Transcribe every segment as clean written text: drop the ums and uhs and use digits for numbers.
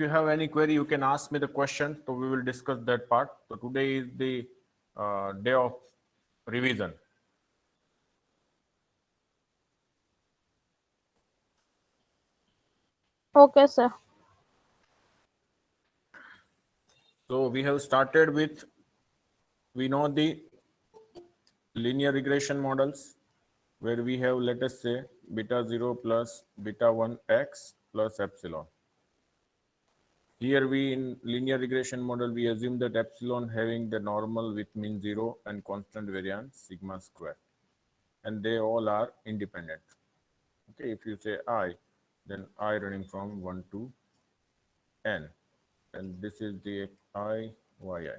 you have any query, you can ask me the question. So we will discuss that part. So today is the day of revision. Okay, sir. So we have started with, we know the linear regression models where we have, let us say, beta 0 plus beta 1 x plus epsilon. Here we, in linear regression model, we assume that epsilon having the normal with mean 0 and constant variance sigma square, and they all are independent. Okay, if you say I, then I running from 1 to n, and this is the I, yi.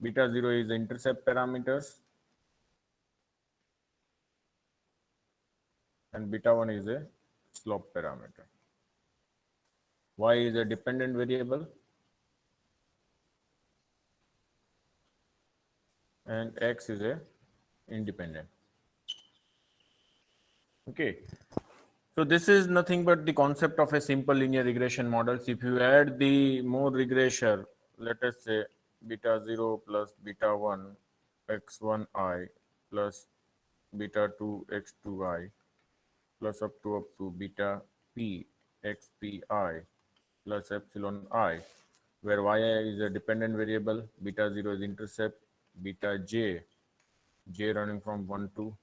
Beta 0 is the intercept parameters, and beta 1 is a slope parameter. Y is a dependent variable, and x is a independent. Okay, so this is nothing but the concept of a simple linear regression models. If you add the more regressor, let us say beta 0 plus beta 1 x1i plus beta 2 x2i plus up to beta p xpi plus epsilon I, where yi is a dependent variable, beta 0 is intercept, beta j running from 1 to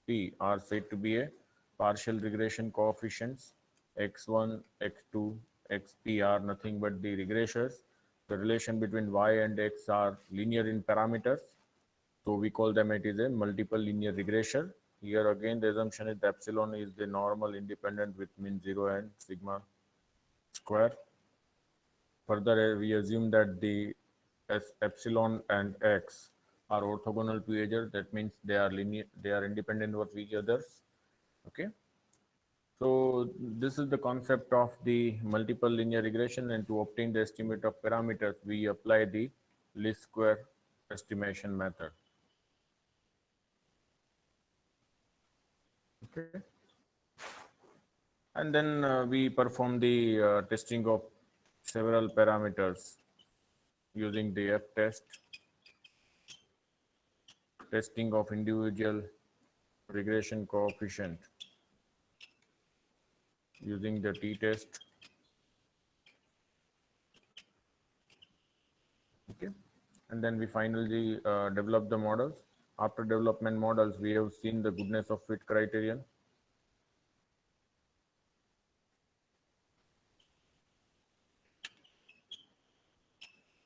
p are said to be a partial regression coefficients. X1, X2, Xp are nothing but the regressors. The relation between y and x are linear in parameters. So we call them, it is a multiple linear regressor. Here again the assumption is the epsilon is the normal independent with mean 0 and sigma square. Further, we assume that the epsilon and x are orthogonal to each other. That means they are linear, they are independent of each other. Okay. So this is the concept of the multiple linear regression, and to obtain the estimate of parameters, we apply the least square estimation method. Okay. And then we perform the testing of several parameters using the f-test, testing of individual regression coefficient using the t-test. Okay, and then we finally develop the models. After development models, we have seen the goodness of fit criterion.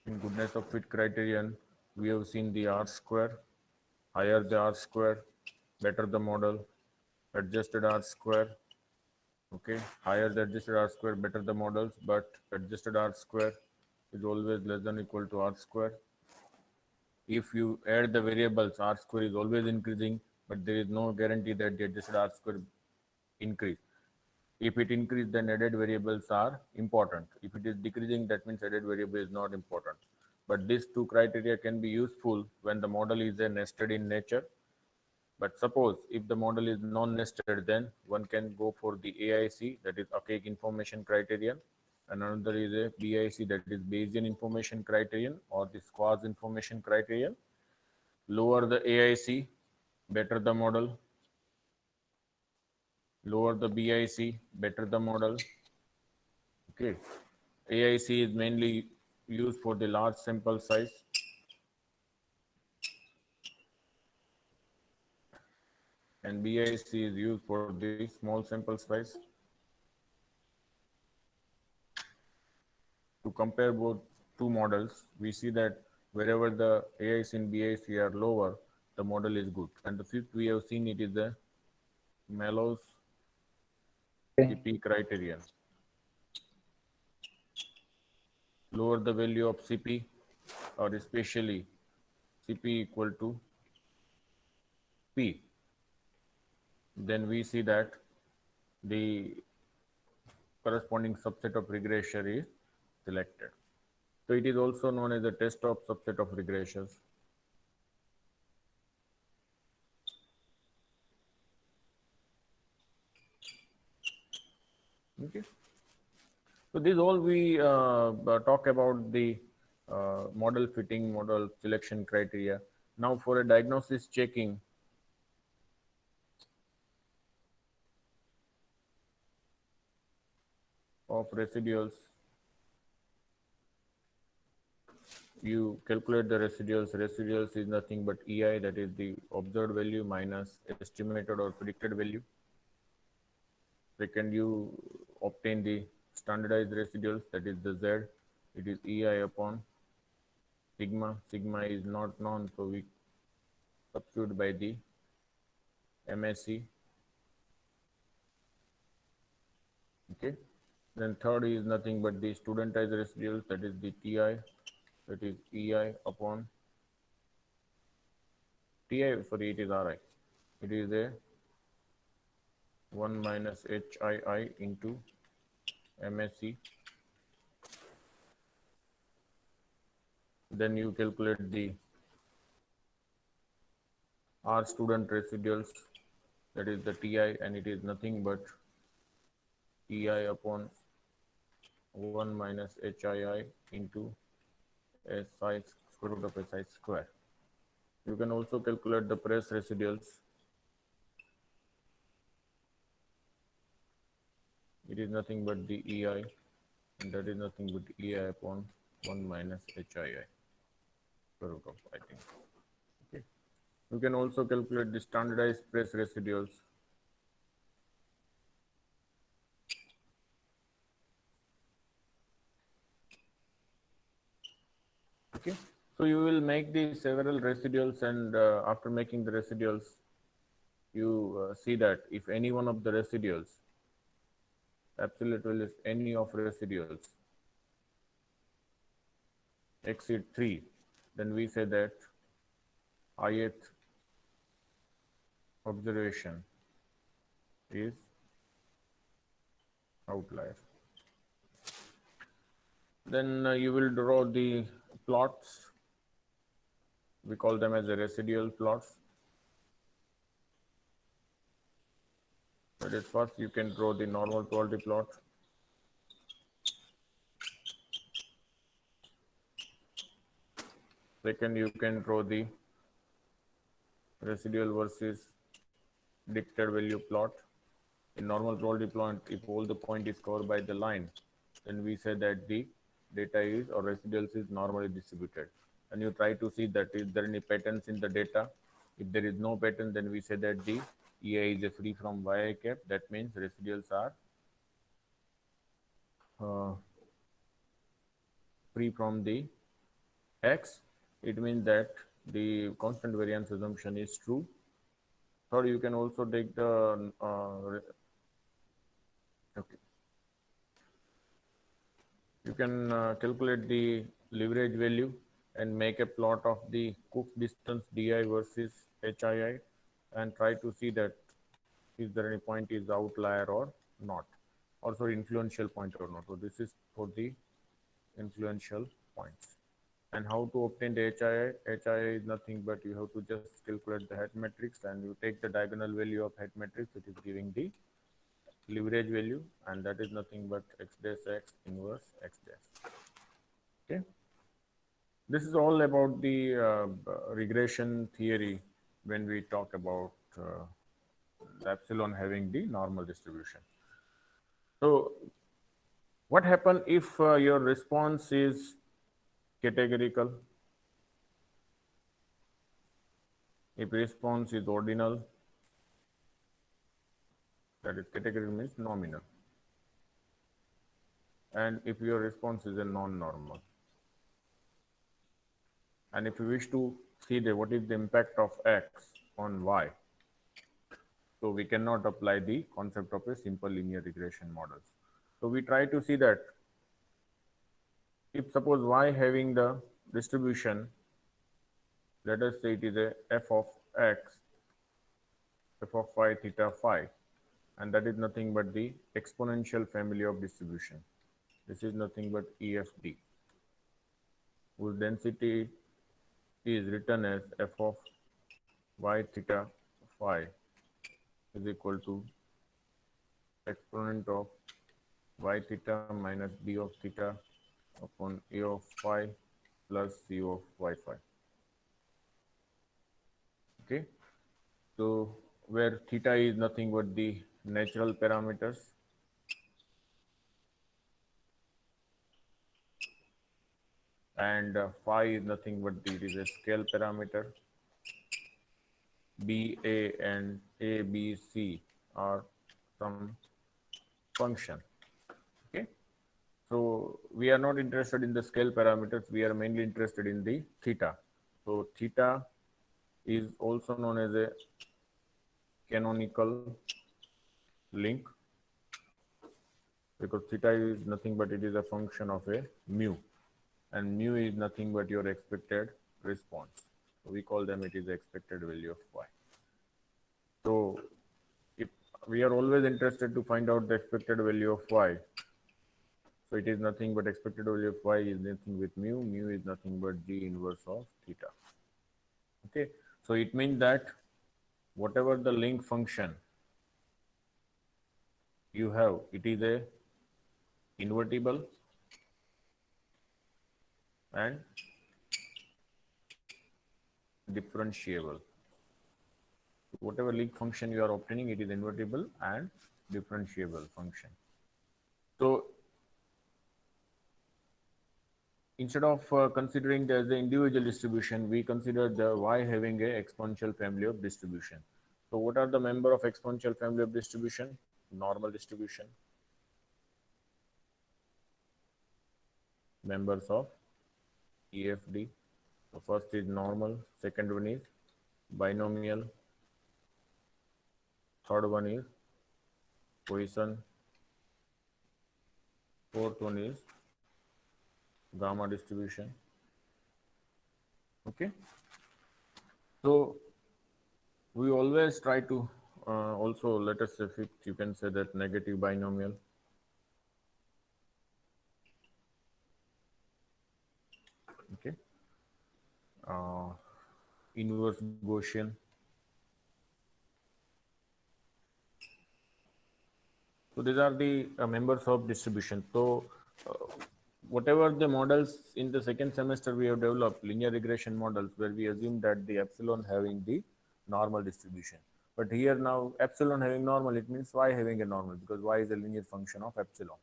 In goodness of fit criterion, we have seen the R square. Higher the R square, better the model. Adjusted R square. Okay, higher the adjusted R square, better the models, but adjusted R square is always less than or equal to R square. If you add the variables, R square is always increasing, but there is no guarantee that the adjusted R square increase. If it increases, then added variables are important. If it is decreasing, that means added variable is not important. But these two criteria can be useful when the model is a nested in nature. But suppose if the model is non-nested, then one can go for the AIC, that is archaic information criterion. And another is a BIC, that is Bayesian information criterion, or the squash information criterion. Lower the AIC, better the model. Lower the BIC, better the model. Okay. AIC is mainly used for the large sample size. And BIC is used for the small sample size. To compare both two models, we see that wherever the AIC and BIC are lower, the model is good. And the fifth we have seen, it is the Mallows CP criterion. Lower the value of CP, or especially CP equal to P, then we see that the corresponding subset of regressor is selected. So it is also known as a test of subset of regressors. Okay. So these all we talk about the model fitting, model selection criteria. Now for a diagnosis checking, of residuals, you calculate the residuals. Residuals is nothing but EI, that is the observed value minus estimated or predicted value. Second, you obtain the standardized residuals, that is the Z. It is EI upon sigma. Sigma is not known, so we substitute by the MSE. Okay. Then third is nothing but the studentized residuals, that is the TI, that is EI upon TI, sorry, it is RI. It is a 1 minus HII into MSE. Then you calculate the R student residuals, that is the TI, and it is nothing but EI upon 1 minus HII into SI square root of SI square. You can also calculate the press residuals. It is nothing but the EI, and that is nothing but EI upon 1 minus HII square root of, I think. Okay. You can also calculate the standardized press residuals. Okay. So you will make the several residuals, and after making the residuals, you see that if any one of the residuals, absolute value of any of residuals exceed 3, then we say that ith observation is outlier. Then you will draw the plots. We call them as the residual plots. That is, first you can draw the normal probability plot. Second, you can draw the residual versus predicted value plot. In normal probability plot, if all the point is covered by the line, then we say that the data is, or residuals is, normally distributed. And you try to see that is there any patterns in the data. If there is no pattern, then we say that the EI is free from yi cap. That means residuals are free from the X. It means that the constant variance assumption is true. Third, you can also take the okay. You can calculate the leverage value and make a plot of the Cook distance DI versus HII, and try to see that is there any point is outlier or not, also influential point or not. So this is for the influential points. And how to obtain the HII? HII is nothing but you have to just calculate the Hett matrix, and you take the diagonal value of Hett matrix, which is giving the leverage value, and that is nothing but x dash x inverse x dash. Okay. This is all about the regression theory when we talk about the epsilon having the normal distribution. So what happens if your response is categorical? If response is ordinal, that is categorical means nominal. And if your response is a non-normal. And if you wish to see what is the impact of X on Y, so we cannot apply the concept of a simple linear regression models. So we try to see that if suppose Y having the distribution, let us say it is a f of x, f of phi theta phi, and that is nothing but the exponential family of distribution. This is nothing but EFD, whose density is written as f of y theta phi is equal to exponent of y theta minus b of theta upon a of phi plus c of y phi. Okay, so where theta is nothing but the natural parameters and phi is nothing but it is a scale parameter. B, A and A, B, C are some function. Okay, so we are not interested in the scale parameters. We are mainly interested in the theta. So theta is also known as a canonical link because theta is nothing but it is a function of a mu, and mu is nothing but your expected response. So we call them it is the expected value of y. So if we are always interested to find out the expected value of y, so it is nothing but expected value of y is nothing with mu, mu is nothing but g inverse of theta. Okay, so it means that whatever the link function you have, it is a invertible and differentiable. Whatever link function you are obtaining, it is invertible and differentiable function. So instead of considering the individual distribution, we consider the y having a exponential family of distribution. So what are the member of exponential family of distribution? Normal distribution, members of EFD. So first is normal, second one is binomial, third one is Poisson, fourth one is gamma distribution. Okay, so we always try to also, let us say fifth, you can say that negative binomial. Okay, inverse Gaussian. So these are the members of distribution. So uh, whatever the models in the second semester we have developed, linear regression models, where we assume that the epsilon having the normal distribution. But here now epsilon having normal, it means y having a normal because y is a linear function of epsilon.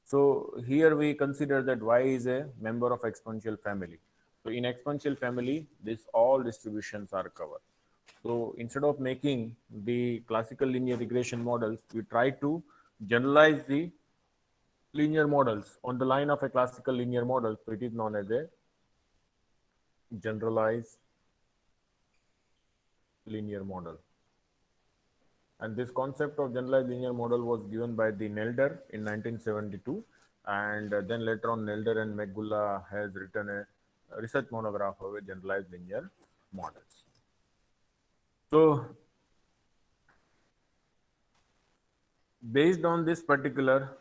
So here we consider that y is a member of exponential family. So in exponential family, this all distributions are covered. So instead of making the classical linear regression models, we try to generalize the linear models on the line of a classical linear model. So it is known as a generalized linear model. And this concept of generalized linear model was given by the Nelder in 1972. And then later on, Nelder and Megula has written a research monograph of a generalized linear models. So based on this particular,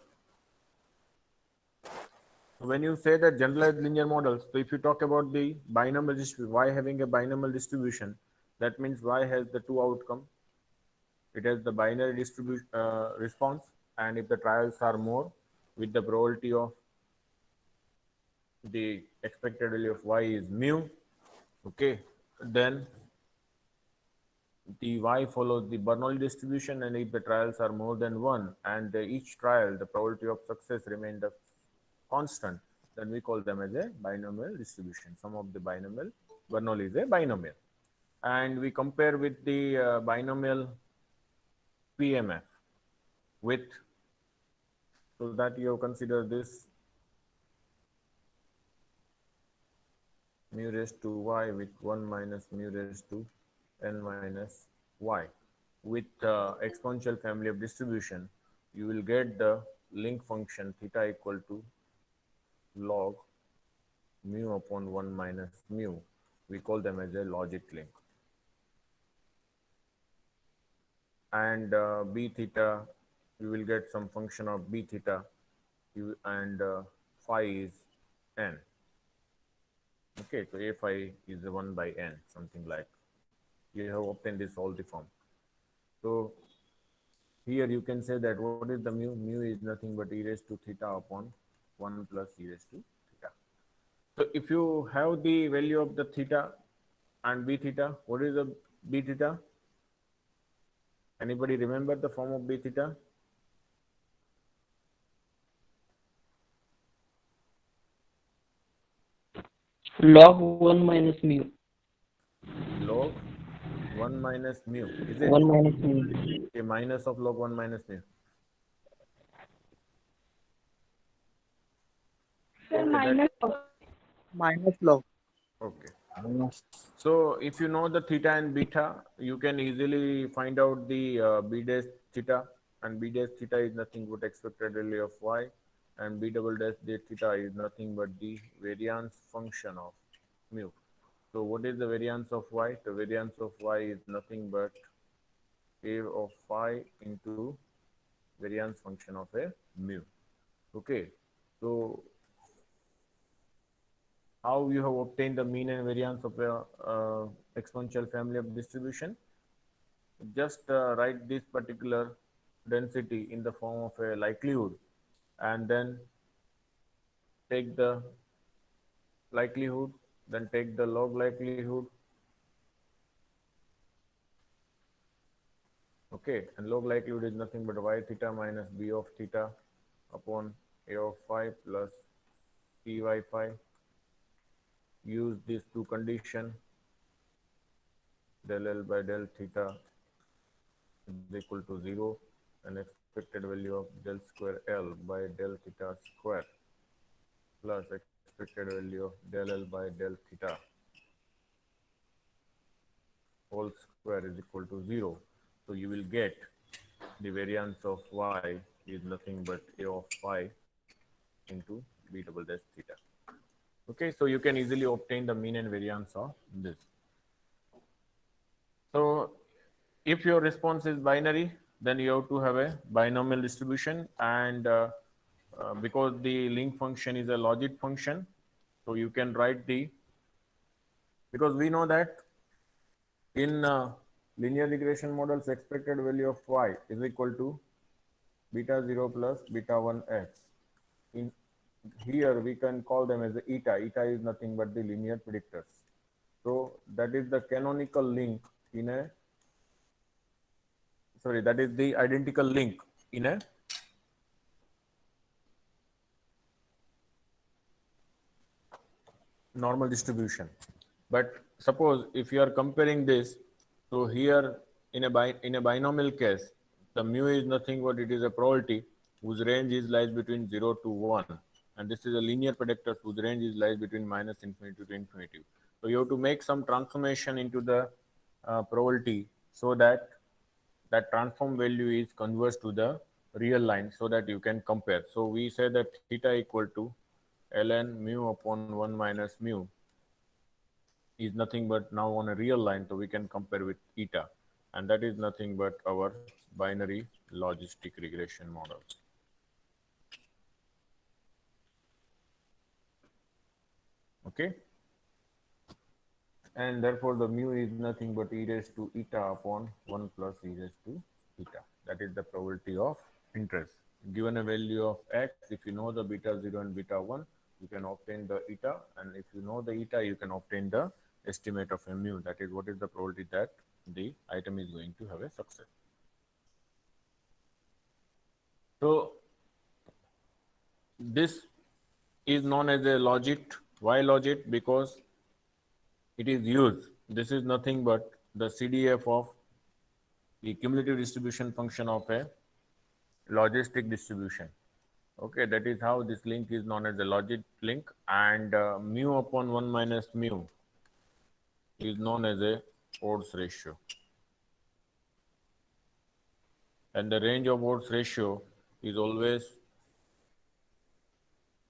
when you say that generalized linear models, so if you talk about the binomial distribution, y having a binomial distribution, that means y has the two outcome. It has the binary distribution response, and if the trials are more, with the probability of the expected value of y is mu, okay, then the y follows the Bernoulli distribution, and if the trials are more than one and each trial the probability of success remain the constant, then we call them as a binomial distribution. Sum of the binomial Bernoulli is a binomial, and we compare with the binomial PMF with, so that you consider this mu raised to y with 1 minus mu raised to n minus y. With exponential family of distribution, you will get the link function theta equal to log mu upon 1 minus mu. We call them as a logic link. And b theta, you will get some function of b theta, and phi is n. Okay, so a phi is 1 by n, something like. You have obtained this all the form. So Here you can say that what is the mu? Mu is nothing but e raised to theta upon 1 plus e raised to theta. So if you have the value of the theta and b theta, what is the b theta? Anybody remember the form of b theta? log 1 minus mu. Log 1 minus mu, is 1 it? minus mu. A minus of log 1 minus mu. Sir, Okay, that minus log. okay. So if you know the theta and beta, you can easily find out the b dash theta, and b dash theta is nothing but expected value of y, and b double dash theta is nothing but the variance function of mu. So what is the variance of y? The variance of y is nothing but a of phi into variance function of a mu. Okay, so how you have obtained the mean and variance of a exponential family of distribution? Just write this particular density in the form of a likelihood, and then take the likelihood, then take the log likelihood. Okay, and log likelihood is nothing but y theta minus b of theta upon a of phi plus cy phi. Use these two conditions, del L by del theta is equal to 0, and expected value of del square L by del theta square plus expected value of del L by del theta whole square is equal to 0. So you will get the variance of y is nothing but a of phi into b double dash theta. Okay, so you can easily obtain the mean and variance of this. So if your response is binary, then you have to have a binomial distribution, and because the link function is a logit function, so you can write the, because we know that in linear regression models, expected value of y is equal to beta 0 plus beta 1 x. In here we can call them as the eta. Eta is nothing but the linear predictors. So that is the canonical link in a, sorry, that is the identical link in a normal distribution. But suppose if you are comparing this, so here in a binomial case, the mu is nothing but it is a probability whose range is lies between 0 to 1, and this is a linear predictor whose range is lies between minus infinity to infinity. So you have to make some transformation into the probability so that that transform value is converged to the real line so that you can compare. So we say that theta equal to ln mu upon 1 minus mu is nothing but now on a real line, so we can compare with eta, and that is nothing but our binary logistic regression model. Okay, and therefore the mu is nothing but e raised to eta upon 1 plus e raised to eta. That is the probability of interest. Given a value of x, if you know the beta 0 and beta 1, you can obtain the eta, and if you know the eta, you can obtain the estimate of a mu. That is what is the probability that the item is going to have a success. So this is known as a logit. Why logit? Because it is used. This is nothing but the CDF of the cumulative distribution function of a logistic distribution. Okay, that is how this link is known as a logit link, and mu upon 1 minus mu is known as a odds ratio. And the range of odds ratio is always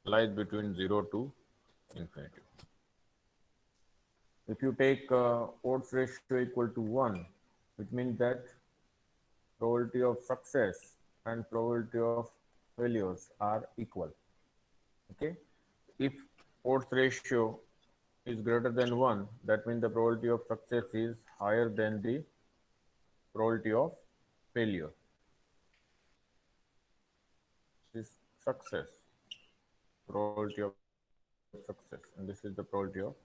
lies between 0 to infinity. If you take odds ratio equal to 1, which means that probability of success and probability of failures are equal. Okay, if odds ratio is greater than 1, that means the probability of success is higher than the probability of failure. success, probability of success, and this is the probability of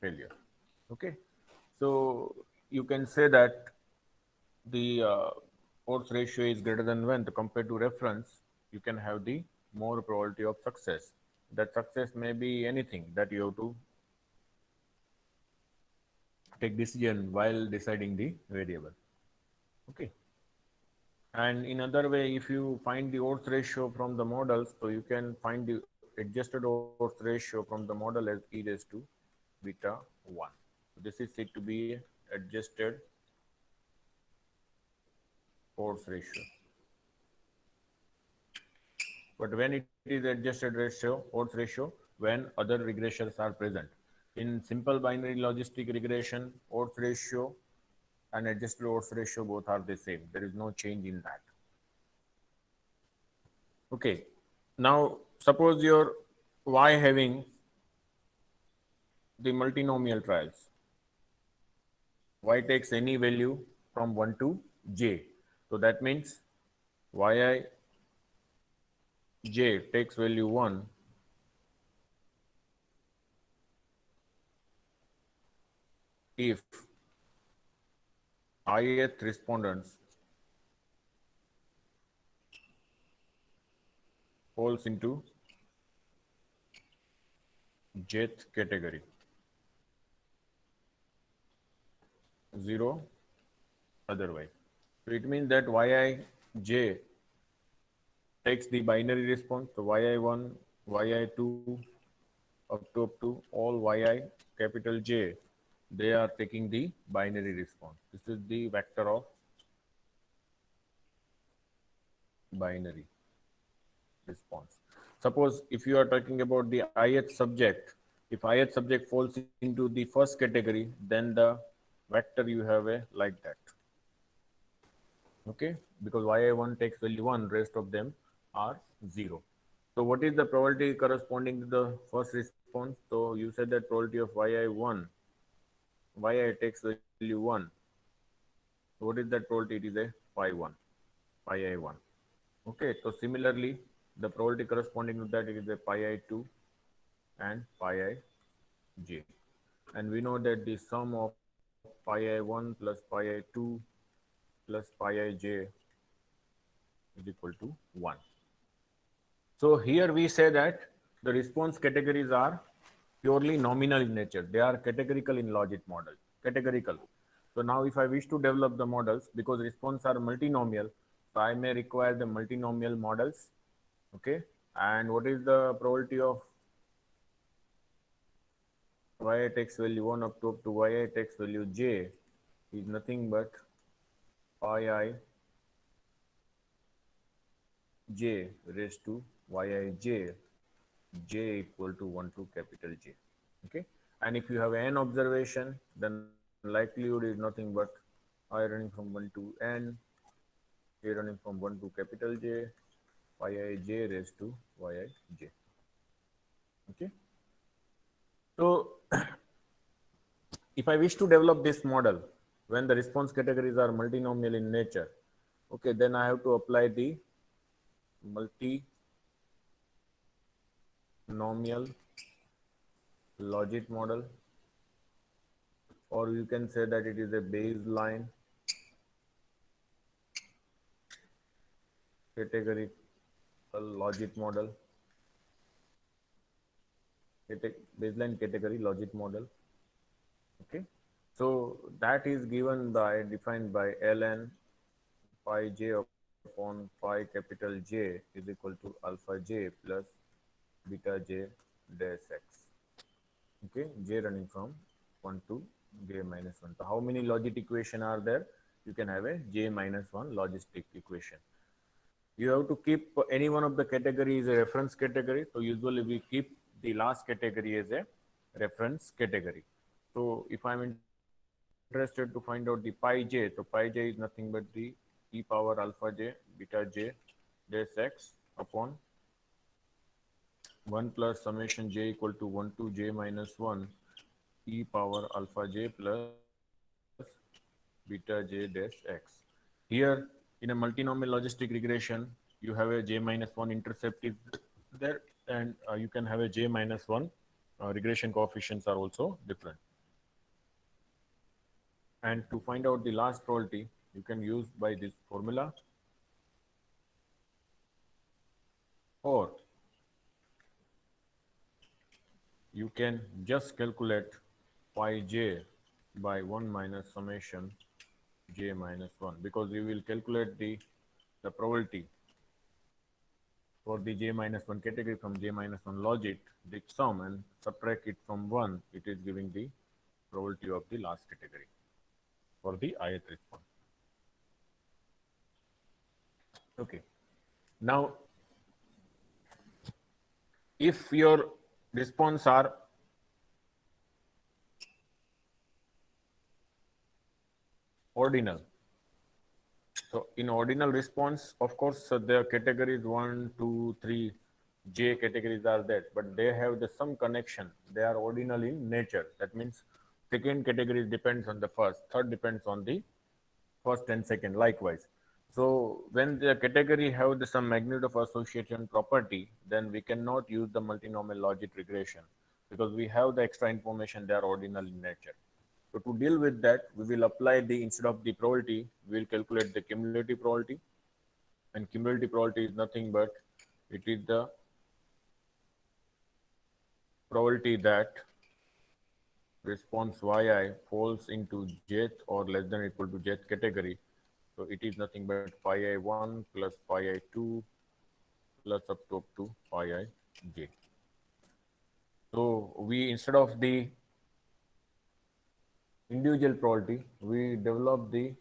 failure. Okay, so you can say that the odds ratio is greater than 1 compared to reference, you can have the more probability of success. That success may be anything that you have to take decision while deciding the variable. Okay. And in other way, if you find the odds ratio from the models, so you can find the adjusted odds ratio from the model as e raised to beta 1. This is said to be adjusted odds ratio. But when it is adjusted ratio, odds ratio, when other regressors are present. In simple binary logistic regression, odds ratio and adjusted odds ratio both are the same. There is no change in that. Okay. Now, suppose your y having the multinomial trials. Y takes any value from 1 to j. So that means yi j takes value 1 if ith respondents falls into jth category. 0 otherwise. So it means that yij takes the binary response. So yi1, yi2, up to all yi capital J, they are taking the binary response. This is the vector of binary response. Suppose if you are talking about the ith subject, if ith subject falls into the first category, then the vector you have a like that. Okay, because yi1 takes value 1, rest of them are 0. So what is the probability corresponding to the first response? So you said that probability of yi1, yi takes value 1. So what is that probability? It is a pi 1, pi i1. Okay, so similarly, the probability corresponding to that is a pi i2 and pi ij. And we know that the sum of pi i1 plus pi i2 plus pi ij is equal to 1. So here we say that the response categories are purely nominal in nature. They are categorical in logit model. Categorical. So now if I wish to develop the models, because response are multinomial, so I may require the multinomial models. Okay. And what is the probability of yi takes value 1 up to yi takes value j is nothing but pi I j raised to yij, j equal to 1 to capital J. Okay. And if you have n observation, then likelihood is nothing but I running from 1 to n, j running from 1 to capital J, yij raised to yij. Okay. So if I wish to develop this model when the response categories are multinomial in nature, okay, then I have to apply the multinomial logit model, or you can say that it is a baseline categorical logit model, baseline category logit model. Okay, so that is given by defined by ln pi j upon pi capital J is equal to alpha j plus beta j dash x. Okay, j running from 1 to j minus 1. So how many logit equation are there? You can have a j minus 1 logistic equation. You have to keep any one of the category is a reference category. So usually we keep the last category as a reference category. So if I'm interested to find out the pi j, so pi j is nothing but the e power alpha j beta j dash x upon 1 plus summation j equal to 1 to j minus 1 e power alpha j plus beta j dash x. Here in a multinomial logistic regression, you have a j minus 1 intercept is there, and you can have a j minus 1 regression coefficients are also different. And to find out the last probability, you can use by this formula, or you can just calculate pi j by 1 minus summation j minus 1, because we will calculate the probability for the j minus 1 category from j minus 1 logit, the sum, and subtract it from 1, it is giving the probability of the last category for the ith response. Okay. Now, if your response are ordinal, so in ordinal response, of course, the categories 1, 2, 3, J categories are that, but they have the some connection. They are ordinal in nature. That means second category depends on the first, third depends on the first and second, likewise. So when the category have the some magnitude of association property, then we cannot use the multinomial logit regression, because we have the extra information, they are ordinal in nature. So to deal with that, we will apply the, instead of the probability, we will calculate the cumulative probability. And cumulative probability is nothing but it is the probability that response yi falls into jth or less than or equal to jth category. So it is nothing but phi i1 plus phi i2 plus up to phi ij. So we, instead of the individual probability, we develop the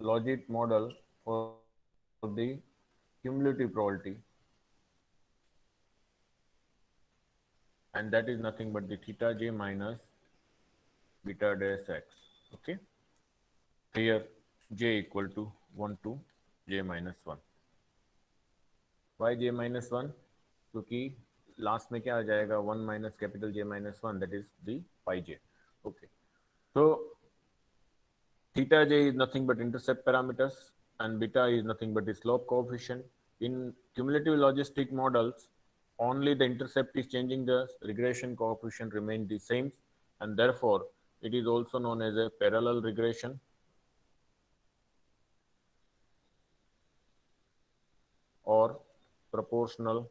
logit model for the cumulative probability, and that is nothing but the theta j minus beta dash x. Okay, here j equal to 1 to j minus 1. Why j minus 1? क्योंकि last में क्या आ जाएगा, 1 minus capital J minus 1, that is the pi j. Okay, so theta j is nothing but intercept parameters, and beta is nothing but the slope coefficient. In cumulative logistic models, only the intercept is changing, the regression coefficient remains the same, and therefore it is also known as a parallel regression or proportional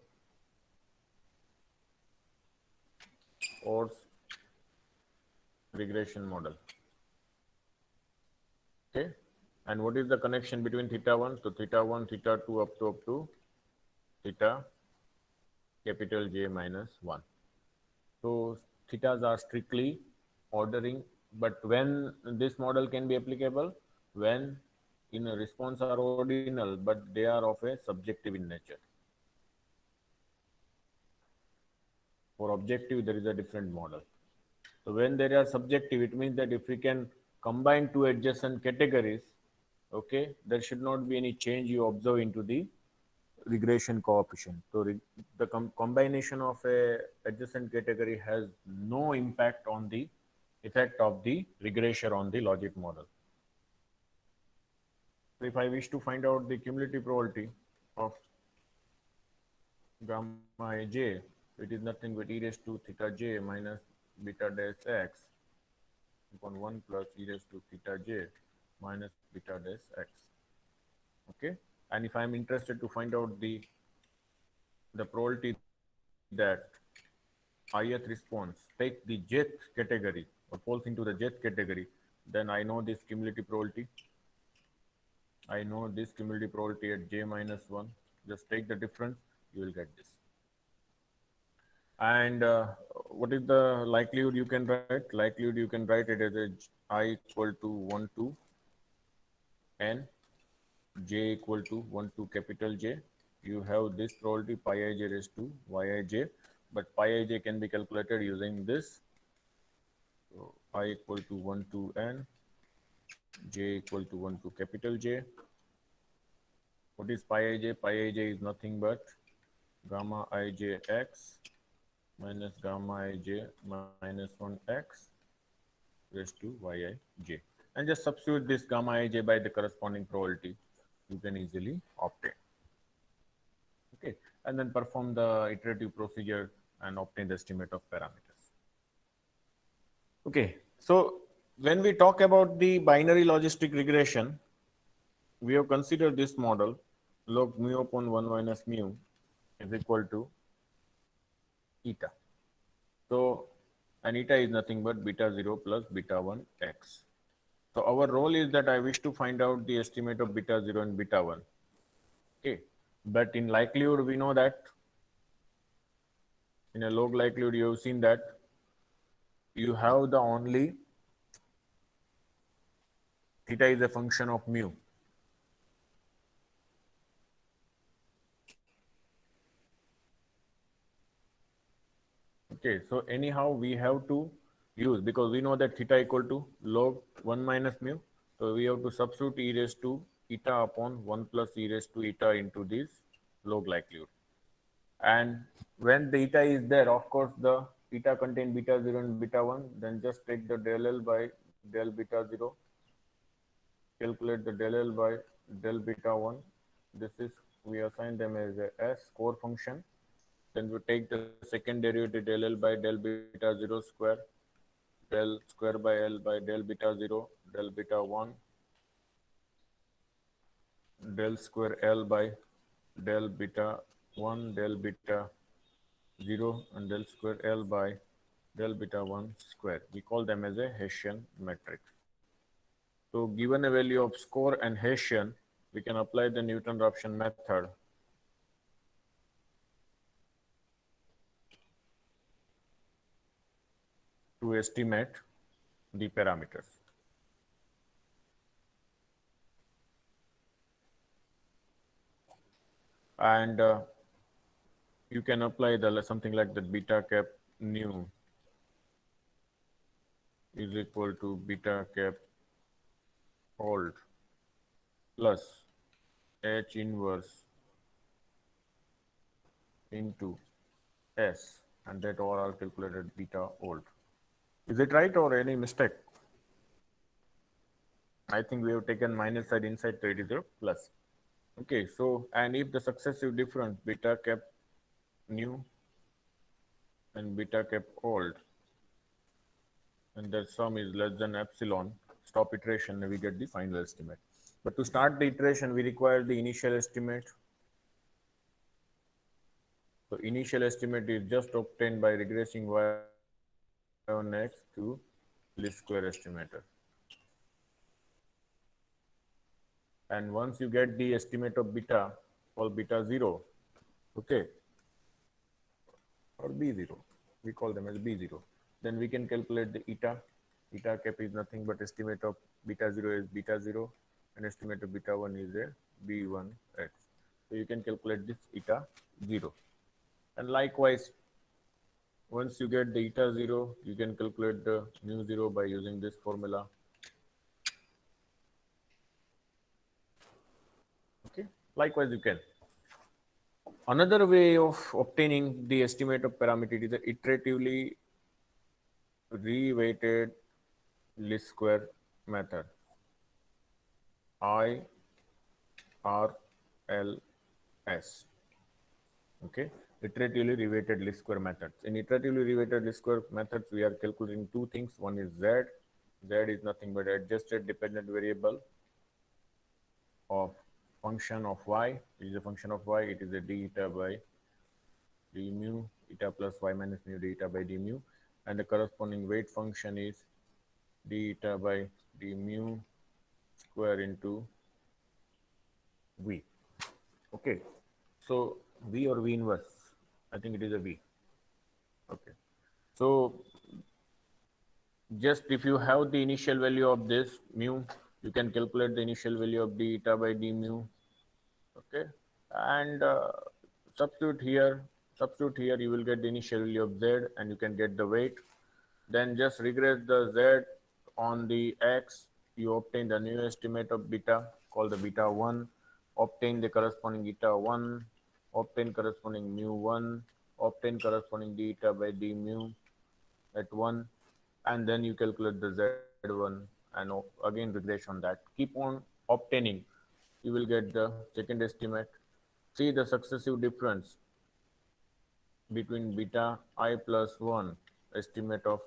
odds regression model. Okay, and what is the connection between theta 1 to theta 1, theta 2 up to theta capital J minus 1? So thetas are strictly ordering, but when this model can be applicable, when in a response are ordinal, but they are of a subjective in nature. For objective, there is a different model. So when they are subjective, it means that if we can combine two adjacent categories, okay, there should not be any change you observe into the regression coefficient. So the combination of a adjacent category has no impact on the effect of the regression on the logit model. So if I wish to find out the cumulative probability of gamma ij, it is nothing but e raised to theta j minus beta dash x upon 1 plus e raised to theta j minus beta dash x. Okay, and if I am interested to find out the probability that ith response take the jth category or falls into the jth category, then I know this cumulative probability. I know this cumulative probability at j minus 1. Just take the difference, you will get this. And what is the likelihood you can write? Likelihood you can write it as a I equal to 1 to n, j equal to 1 to capital J. You have this probability pi ij raised to yij, but pi ij can be calculated using this. So I equal to 1 to n, j equal to 1 to capital J. What is pi ij? Pi ij is nothing but gamma ij x minus gamma ij minus 1x raised to yij. And just substitute this gamma ij by the corresponding probability, you can easily obtain. Okay, and then perform the iterative procedure and obtain the estimate of parameters. Okay, so when we talk about the binary logistic regression, we have considered this model log mu upon 1 minus mu is equal to eta. So, and eta is nothing but beta 0 plus beta 1 x. So, our role is that I wish to find out the estimate of beta 0 and beta 1. Okay, but in likelihood, we know that in a log likelihood, you have seen that you have the only theta is a function of mu. Okay, so anyhow, we have to use, because we know that theta equal to log 1 minus mu. So we have to substitute e raised to eta upon 1 plus e raised to eta into this log likelihood. And when the eta is there, of course, the eta contain beta 0 and beta 1, then just take the del L by del beta 0, calculate the del L by del beta 1. This is, we assign them as a S core function. Then we take the second derivative del L by del beta 0 square, del square by L by del beta 0, del beta 1, del square L by del beta 1, del beta 0, and del square L by del beta 1 square. We call them as a Hessian matrix. So given a value of score and Hessian, we can apply the Newton-Raphson method to estimate the parameters. And you can apply the something like the beta cap nu is equal to beta cap old plus H inverse into S, and that all calculated beta old. Is it right or any mistake? I think we have taken minus side inside, so it is a plus. Okay, so and if the successive difference beta cap new and beta cap old, and the sum is less than epsilon, stop iteration and we get the final estimate. But to start the iteration, we require the initial estimate. So initial estimate is just obtained by regressing y on x to least square estimator. And once you get the estimate of beta, call beta 0, okay, or B0, we call them as B0. Then we can calculate the eta. Eta cap is nothing but estimate of beta 0 is beta 0, and estimate of beta 1 is a B1x. So you can calculate this eta 0. And likewise, once you get the eta 0, you can calculate the mu 0 by using this formula. Okay, likewise you can. Another way of obtaining the estimate of parameter is the iteratively reweighted least square method. IRLS. Okay, iteratively reweighted least square methods. In iteratively reweighted least square methods, we are calculating two things. One is Z. Z is nothing but adjusted dependent variable of function of y. It is a function of y. It is a d eta by d mu, eta plus y minus mu d eta by d mu, and the corresponding weight function is d eta by d mu square into v. Okay, so v or v inverse, I think it is a v. Okay, so just if you have the initial value of this mu, you can calculate the initial value of d eta by d mu. Okay, and substitute here, you will get the initial value of z, and you can get the weight. Then just regress the z on the x, you obtain the new estimate of beta, called the beta 1, obtain the corresponding eta 1, obtain corresponding mu 1, obtain corresponding d eta by d mu at 1, and then you calculate the z1 and again regress on that. Keep on obtaining. You will get the second estimate see the successive difference between beta I plus 1 estimate of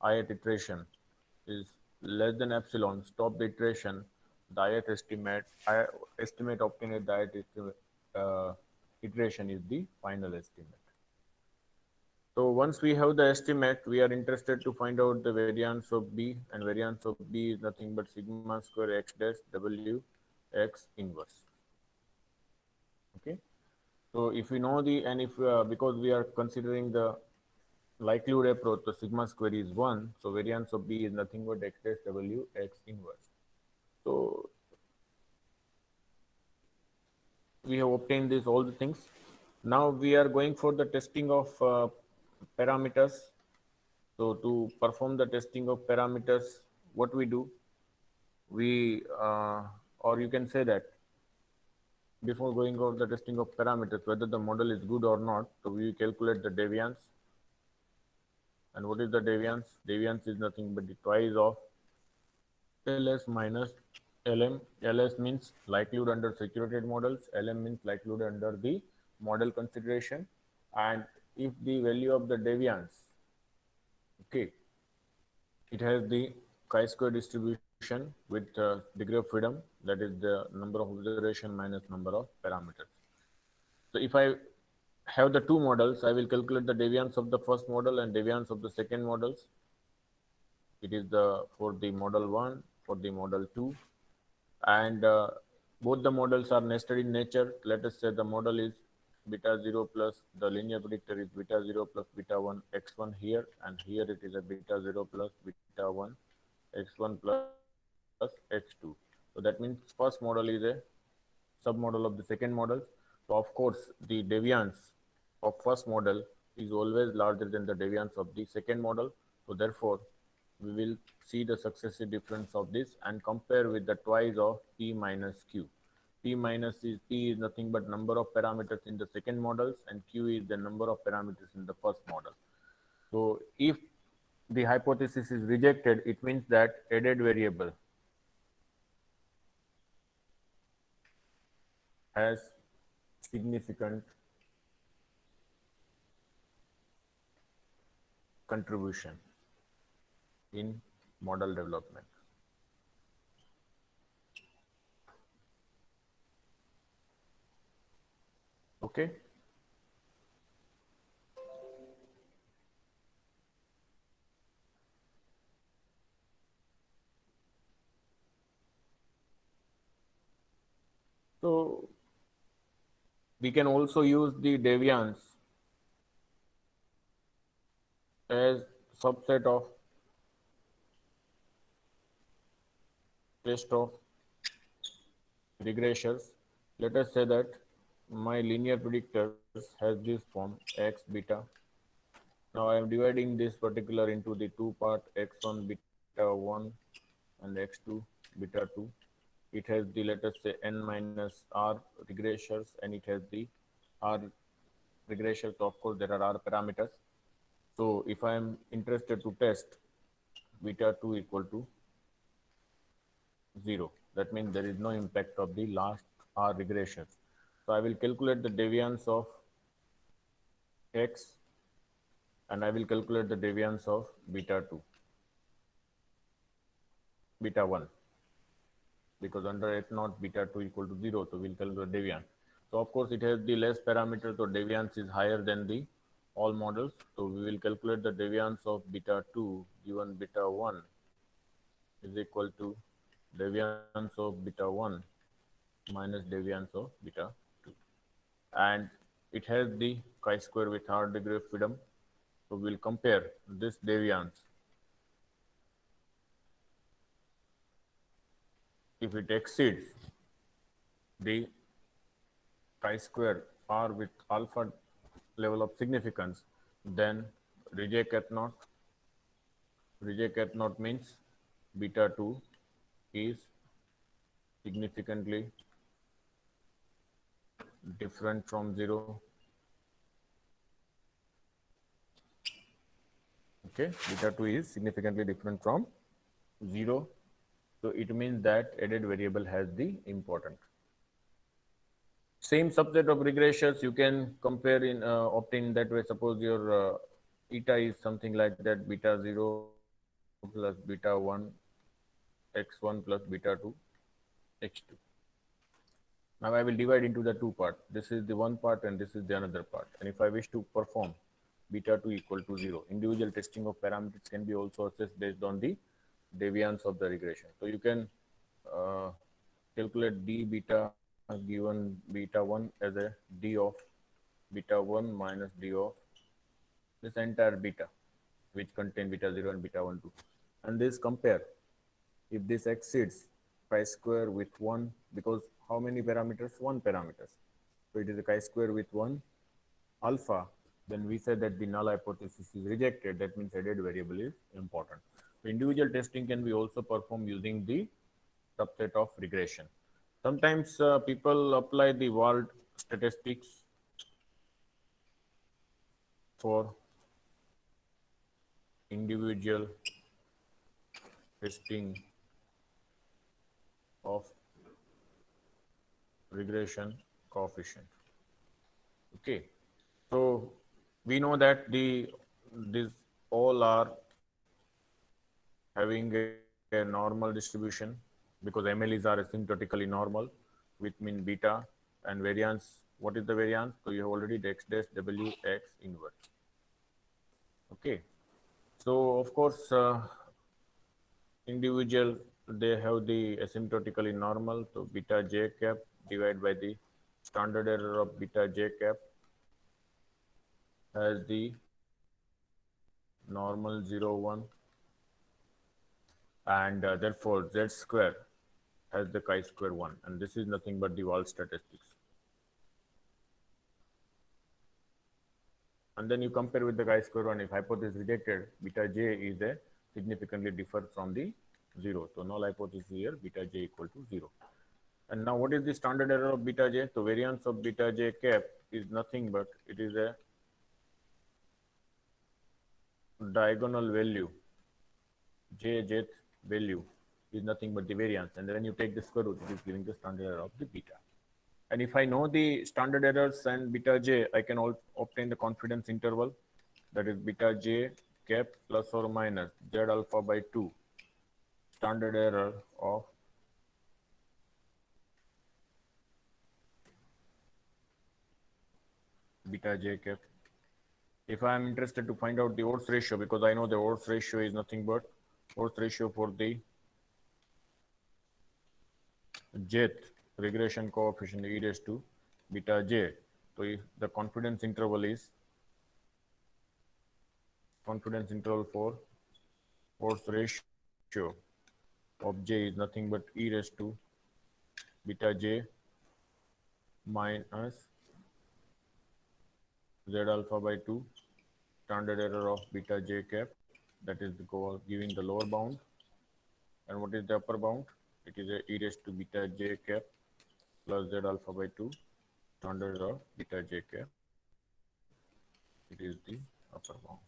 ith iteration is less than epsilon, stop the iteration, the ith estimate obtained at the iteration is the final estimate. So once we have the estimate, we are interested to find out the variance of B, and variance of B is nothing but sigma square x dash W x inverse. Okay. So if we know the, and if, because we are considering the likelihood approach, the sigma square is 1, so variance of B is nothing but x dash W x inverse. So we have obtained this, all the things. Now we are going for the testing of parameters. So to perform the testing of parameters, what we do, we, or you can say that before going over the testing of parameters, whether the model is good or not, so we calculate the deviance. And what is the deviance? Deviance is nothing but the twice of LS minus LM. LS means likelihood under saturated models. LM means likelihood under the model consideration. And if the value of the deviance, okay, it has the chi-square distribution with degree of freedom, that is the number of observation minus number of parameters. So if I have the two models, I will calculate the deviance of the first model and deviance of the second models. It is the for the model 1, for the model 2, and both the models are nested in nature. Let us say the model is beta 0 plus the linear predictor is beta 0 plus beta 1 x1 here, and here it is a beta 0 plus beta 1 x1 plus x2. So that means first model is a submodel of the second model. So of course the deviance of first model is always larger than the deviance of the second model. So therefore we will see the successive difference of this and compare with the twice of P minus Q. P is nothing but number of parameters in the second models, and Q is the number of parameters in the first model. So if the hypothesis is rejected, it means that added variable has significant contribution in model development. Okay. So we can also use the deviance as subset of test of regressors. Let us say that my linear predictors has this form x beta. Now I am dividing this particular into the two part x1 beta 1 and x2 beta 2. It has the, let us say, n minus r regressors, and it has the r regressors. So of course there are r parameters. So if I am interested to test beta 2 equal to 0, that means there is no impact of the last r regressions. So I will calculate the deviance of x, and I will calculate the deviance of beta 2, beta 1, because under h naught beta 2 equal to 0, so we'll calculate deviance. So of course it has the less parameter, so deviance is higher than the all models. So we will calculate the deviance of beta 2 given beta 1 is equal to deviance of beta 1 minus deviance of beta 2. And it has the chi-square with hard degree of freedom. So we'll compare this deviance. If it exceeds the chi-square r with alpha level of significance, then reject at naught. Reject at naught means beta 2 is significantly different from 0. Okay, beta 2 is significantly different from 0. So it means that added variable has the important. Same subset of regressors you can compare in obtain that way. Suppose your eta is something like that: beta 0 plus beta 1 x1 plus beta 2 x2. Now I will divide into the two parts. This is the one part and this is the another part. And if I wish to perform beta 2 equal to 0, individual testing of parameters can be also assessed based on the deviance of the regression. So you can calculate d beta given beta 1 as a d of beta 1 minus d of this entire beta, which contain beta 0 and beta 1 2. And this compare if this exceeds chi-square with 1, because how many parameters? 1 parameters. So it is a chi-square with 1 alpha, then we say that the null hypothesis is rejected. That means added variable is important. So individual testing can be also performed using the subset of regression. Sometimes people apply the Wald statistics for individual testing of regression coefficient. Okay, so we know that these all are having a normal distribution because MLEs are asymptotically normal with mean beta and variance. What is the variance? So you have already the x dash w x inverse. Okay, so of course individual they have the asymptotically normal, so beta j cap divided by the standard error of beta j cap as the normal 0 1, and therefore z square has the chi-square 1, and this is nothing but the Wald statistics. And then you compare with the chi-square 1. If hypothesis rejected, beta j is a significantly differ from the 0. So null hypothesis here, beta j equal to 0. And now what is the standard error of beta j? So variance of beta j cap is nothing but it is a diagonal value, jth value is nothing but the variance, and then when you take the square root, it is giving the standard error of the beta. And if I know the standard errors and beta j, I can obtain the confidence interval, that is beta j cap plus or minus z alpha by 2 standard error of beta j cap. If I am interested to find out the odds ratio, because I know the odds ratio is nothing but odds ratio for the jth regression coefficient e raised to beta j. So if the confidence interval for odds ratio of j is nothing but e raised to beta j minus z alpha by 2 standard error of beta j cap, that is the goal giving the lower bound. And what is the upper bound? It is a e raised to beta j cap plus z alpha by 2 standard error of beta j cap. It is the upper bound.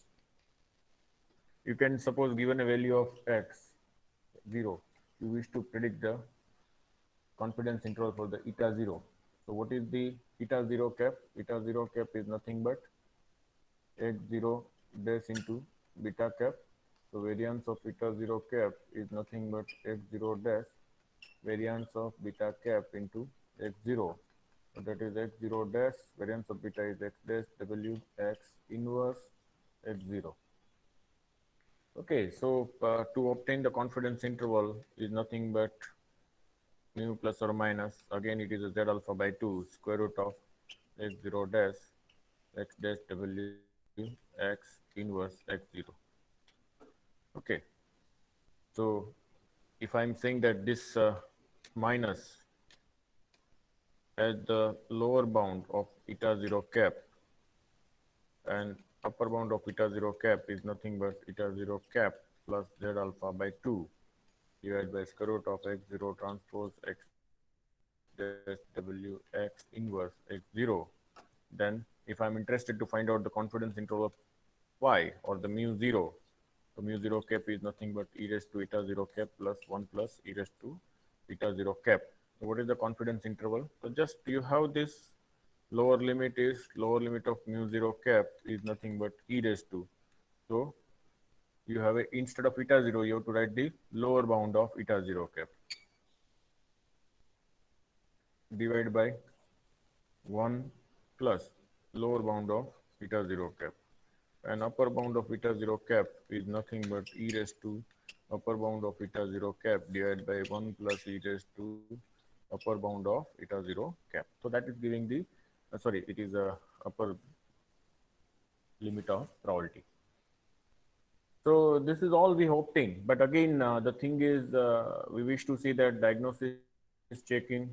You can suppose given a value of x 0, you wish to predict the confidence interval for the eta 0. So what is the eta 0 cap? Eta 0 cap is nothing but x0 dash into beta cap. So variance of eta 0 cap is nothing but x0 dash variance of beta cap into x0. So that is x0 dash variance of beta is x dash w x inverse x0. Okay, so to obtain the confidence interval is nothing but mu plus or minus, again it is a z alpha by 2 square root of x0 dash x dash w x inverse x0. Okay, so if I'm saying that this minus at the lower bound of eta 0 cap and upper bound of eta 0 cap is nothing but eta 0 cap plus z alpha by 2 divided by square root of x0 transpose x dash w x inverse x0. Then if I'm interested to find out the confidence interval of y or the mu 0, so mu 0 cap is nothing but e raised to eta 0 cap plus 1 plus e raised to eta 0 cap. What is the confidence interval? So just you have this lower limit of mu 0 cap is nothing but e raised to. So you have a, instead of eta 0, you have to write the lower bound of eta 0 cap divided by 1 plus lower bound of eta 0 cap. And upper bound of eta 0 cap is nothing but e raised to upper bound of eta 0 cap divided by 1 plus e raised to upper bound of eta 0 cap. So that is giving the, sorry, it is a upper limit of probability. So this is all we obtain. But again, the thing is, we wish to see that diagnosis checking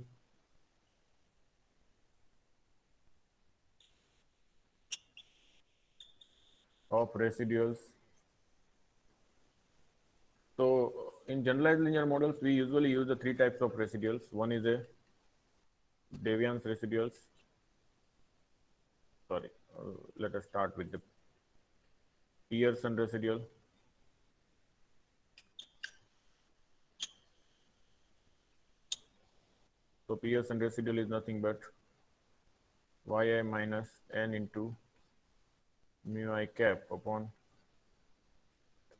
of residuals. So in generalized linear models, we usually use the three types of residuals. One is a deviance residuals. Sorry, let us start with the Pearson residual. So Pearson residual is nothing but yi minus n into mu I cap upon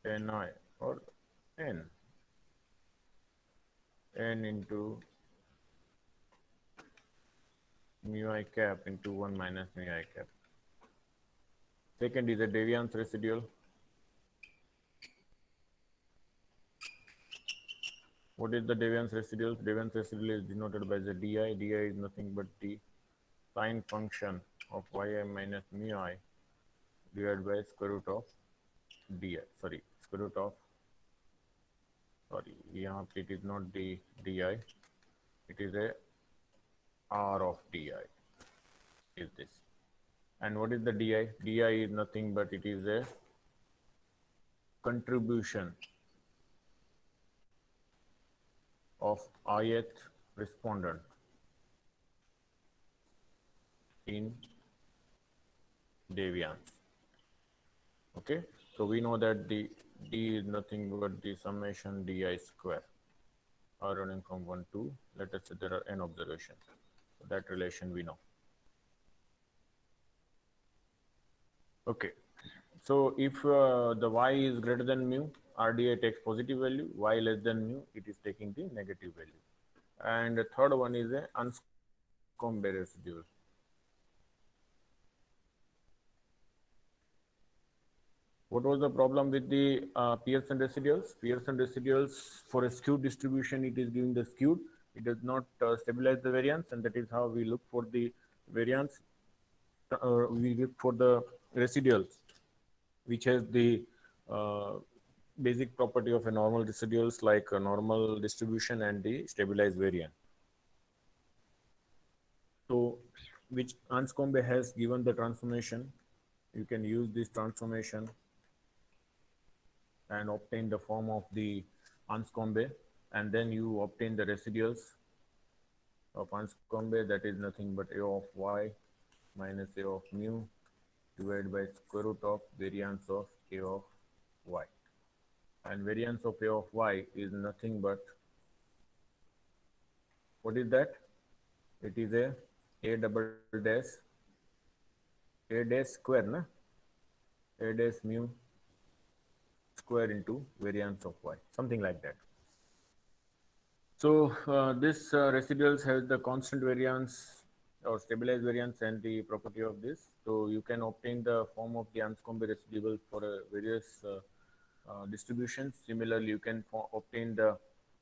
ni or n into mu I cap into 1 minus mu I cap. Second is a deviance residual. What is the deviance residual? Deviance residual is denoted by the di. Di is nothing but the sine function of yi minus mu I divided by square root of di. Sorry, square root of, sorry, it is not the di, it is a r of di is this. And what is the di? Di is nothing but it is a contribution of ith respondent in deviance. Okay, so we know that the d is nothing but the summation di square, r running from 1 to, let us say there are n observations. So that relation we know. Okay, so if the y is greater than mu, RDI takes positive value, y less than mu, it is taking the negative value. And the third one is a Anscombe residual. What was the problem with the Pearson residuals? Pearson residuals, for a skewed distribution, it is giving the skewed. It does not stabilize the variance, and that is how we look for the variance. We look for the residuals, which has the basic property of a normal residuals, like a normal distribution and the stabilized variant. So, which Anscombe has given the transformation. You can use this transformation and obtain the form of the Anscombe, and then you obtain the residuals of Anscombe, that is nothing but a of y minus a of mu divided by square root of variance of a of y. And variance of a of y is nothing but, what is that? It is a double dash, a dash square, na? A dash mu square into variance of y, something like that. So this residuals has the constant variance or stabilized variance and the property of this. So you can obtain the form of the Anscombe residual for various distributions. Similarly, you can obtain the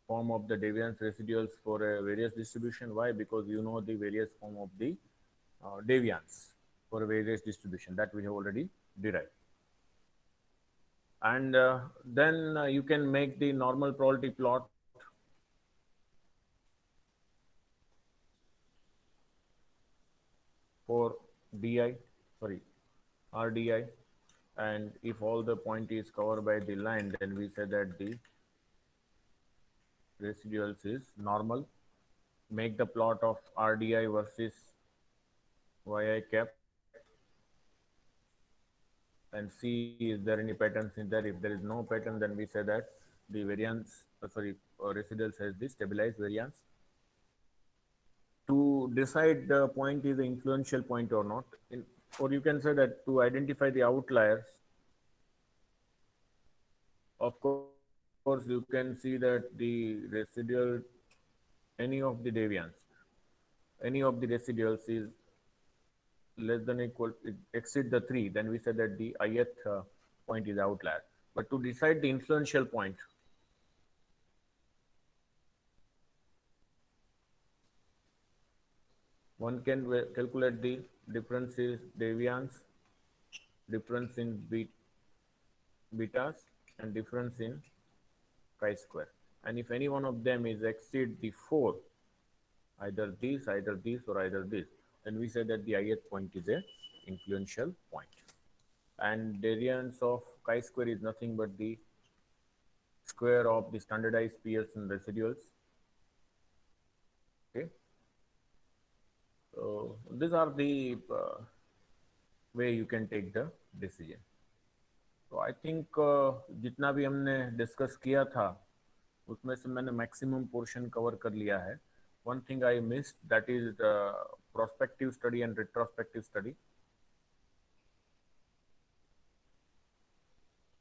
form of the deviance residuals for various distribution. Why? Because you know the various form of the deviance for various distribution that we have already derived. And then you can make the normal probability plot for di, sorry, RDI, and if all the point is covered by the line, then we say that the residuals is normal. Make the plot of RDI versus yi cap and see is there any patterns in there. If there is no pattern, then we say that the variance, residuals has the stabilized variance. to decide the point is the influential point or not, or you can say that to identify the outliers. Of course, you can see that the residual, any of the deviance, any of the residuals is less than equal, it exceed the 3, then we said that the ith point is outlier. But to decide the influential point, one can calculate the difference is deviance, difference in betas, and difference in chi-square. And if any one of them is exceed the 4, either this, or either this, then we say that the ith point is a influential point. And variance of chi-square is nothing but the square of the standardized Pearson residuals. Okay. So these are the way you can take the decision. तो I think जितना भी हमने discuss किया था उसमें से मैंने maximum portion cover कर लिया है. One thing I missed that is prospective study and retrospective study.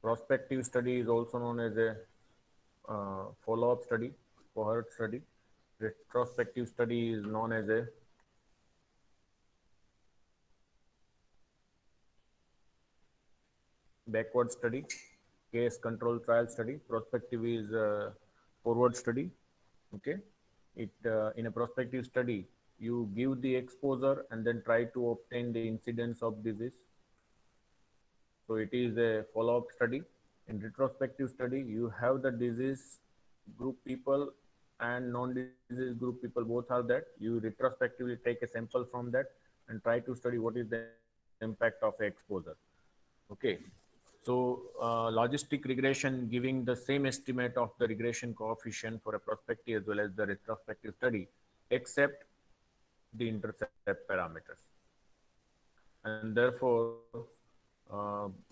Prospective study is also known as a follow-up study, cohort study. Retrospective study is known as a backward study, case control trial study. Prospective is forward study. Okay, it in a prospective study you give the exposure and then try to obtain the incidence of disease. So it is a follow-up study. In retrospective study, you have the disease group people and non-disease group people, both are that. You retrospectively take a sample from that and try to study what is the impact of exposure. Okay. So logistic regression giving the same estimate of the regression coefficient for a prospective as well as the retrospective study, except the intercept parameters. And therefore,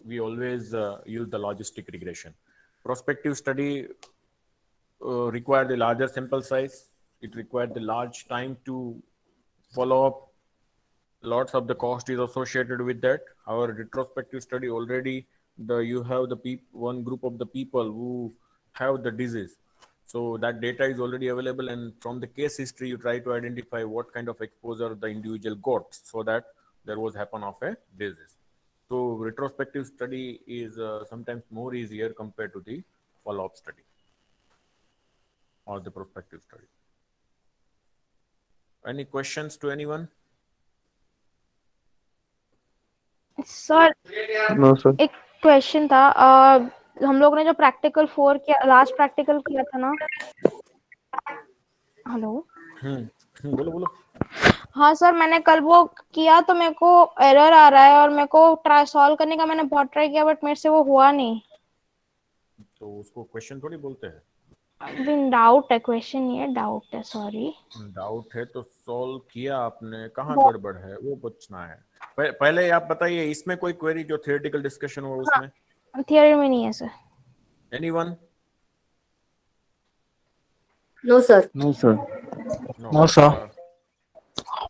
we always use the logistic regression. Prospective study require the larger sample size. It required the large time to follow up. Lots of the cost is associated with that. Our retrospective study already you have the one group of the people who have the disease. So that data is already available, and from the case history, you try to identify what kind of exposure the individual got, so that there was happen of a disease. So retrospective study is sometimes more easier compared to the follow-up study or the prospective study. Any questions to anyone? Sir no sir. एक question था. हम लोग ने जो practical 4 किया, last practical किया था ना. हेलो. बोलो बोलो. हाँ सर, मैंने कल वो किया तो मेरे को एरर आ रहा है और मेरे को ट्राई सॉल्व करने का मैंने बहुत ट्राई किया, बट मेरे से वो हुआ नहीं. तो उसको क्वेश्चन थोड़ी बोलते हैं. डाउट है, क्वेश्चन नहीं है, डाउट है. सॉरी. डाउट है तो सॉल्व किया आपने, कहाँ गड़बड़ है वो पूछना है. पहले आप बताइए, इसमें कोई क्वेरी जो थियोरेटिकल डिस्कशन हो उसमें? थियरी में नहीं है sir. Anyone? No sir. No sir. No sir.